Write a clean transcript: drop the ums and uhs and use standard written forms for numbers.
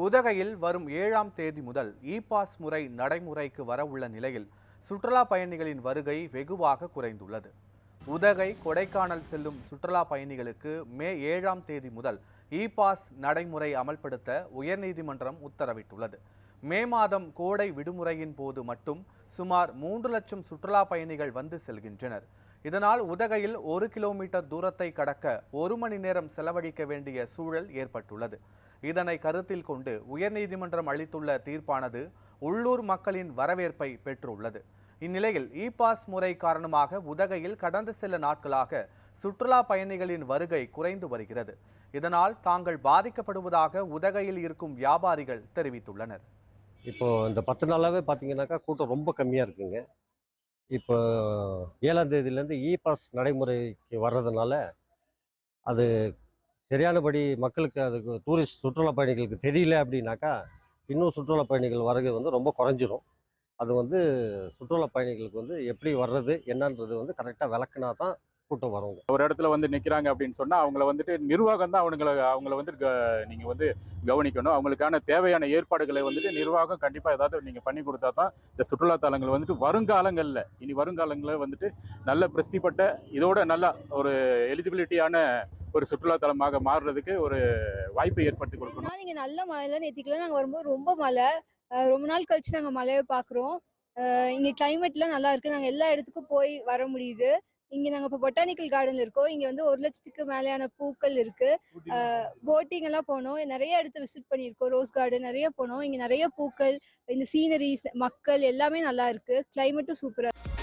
உதகையில் வரும் 7ஆம் தேதி முதல் இ-பாஸ் முறை நடைமுறைக்கு வரவுள்ள நிலையில் சுற்றுலா பயணிகளின் வருகை வெகுவாக குறைந்துள்ளது. உதகை, கொடைக்கானல் செல்லும் சுற்றுலா பயணிகளுக்கு மே 7ஆம் தேதி முதல் இ-பாஸ் நடைமுறை அமல்படுத்த உயர்நீதிமன்றம் உத்தரவிட்டுள்ளது. மே மாதம் கோடை விடுமுறையின் போது மட்டும் சுமார் 3 லட்சம் சுற்றுலா பயணிகள் வந்து செல்கின்றனர். இதனால் உதகையில் 1 கிலோமீட்டர் தூரத்தை கடக்க 1 மணி நேரம் செலவழிக்க வேண்டிய சூழல் ஏற்பட்டுள்ளது. இதனை கருத்தில் கொண்டு உயர்நீதிமன்றம் அளித்துள்ள தீர்ப்பானது உள்ளூர் மக்களின் வரவேற்பை பெற்றுள்ளது. இந்நிலையில் இ-பாஸ் முறை காரணமாக உதகையில் கடந்த சில நாட்களாக சுற்றுலா பயணிகளின் வருகை குறைந்து வருகிறது. இதனால் தாங்கள் பாதிக்கப்படுவதாக உதகையில் இருக்கும் வியாபாரிகள் தெரிவித்துள்ளனர். இப்போ இந்த 10 நாளாவே பார்த்தீங்கன்னாக்கா கூட்டம் ரொம்ப கம்மியாக இருக்குங்க. இப்போ 7ஆம் தேதியிலேருந்து இ-பாஸ் நடைமுறைக்கு வர்றதுனால அது சரியானபடி மக்களுக்கு அதுக்கு சுற்றுலா பயணிகளுக்கு தெரியல அப்படின்னாக்கா இன்னும் சுற்றுலா பயணிகள் வருகை ரொம்ப குறைஞ்சிரும். அது சுற்றுலா பயணிகளுக்கு எப்படி வர்றது என்னன்றது கரெக்டாக விளக்குனா தான் கூட்டம் வருங்க. ஒரு இடத்துல நிற்கிறாங்க அப்படின்னு சொன்னால் அவங்கள நிர்வாகம் தான் அவங்கள நீங்கள் கவனிக்கணும். அவங்களுக்கான தேவையான ஏற்பாடுகளை நிர்வாகம் கண்டிப்பாக ஏதாவது நீங்கள் பண்ணி கொடுத்தா தான் இந்த சுற்றுலா தலங்கள் வருங்காலங்களில் வருங்காலங்களில் நல்ல பிரசித்திப்பட்ட இதோட நல்ல ஒரு எலிஜிபிலிட்டியான ஒரு சுற்றுலா தலமாக மாறுறதுக்கு ஒரு வாய்ப்பை ஏற்படுத்தி கொடுக்கணும். நீங்க நல்ல மழைலாம் நேத்திக்கலாம் நாங்கள் வரும்போது ரொம்ப மழை, ரொம்ப நாள் கழிச்சு நாங்கள் மழையை பார்க்குறோம். இங்கே கிளைமேட்லாம் நல்லா இருக்கு, நாங்கள் எல்லா இடத்துக்கும் போய் வர முடியுது. இங்கே நாங்கள் இப்போ பொட்டானிக்கல் கார்டன் இருக்கோம். இங்கே 1 லட்சத்துக்கு மேலேயான பூக்கள் இருக்கு. போட்டிங் எல்லாம் போனோம், நிறைய இடத்த விசிட் பண்ணியிருக்கோம். ரோஸ் கார்டன் நிறைய போனோம். இங்கே நிறைய பூக்கள், இந்த சீனரிஸ், மக்கள் எல்லாமே நல்லா இருக்கு. கிளைமேட்டும் சூப்பராக இருக்கு.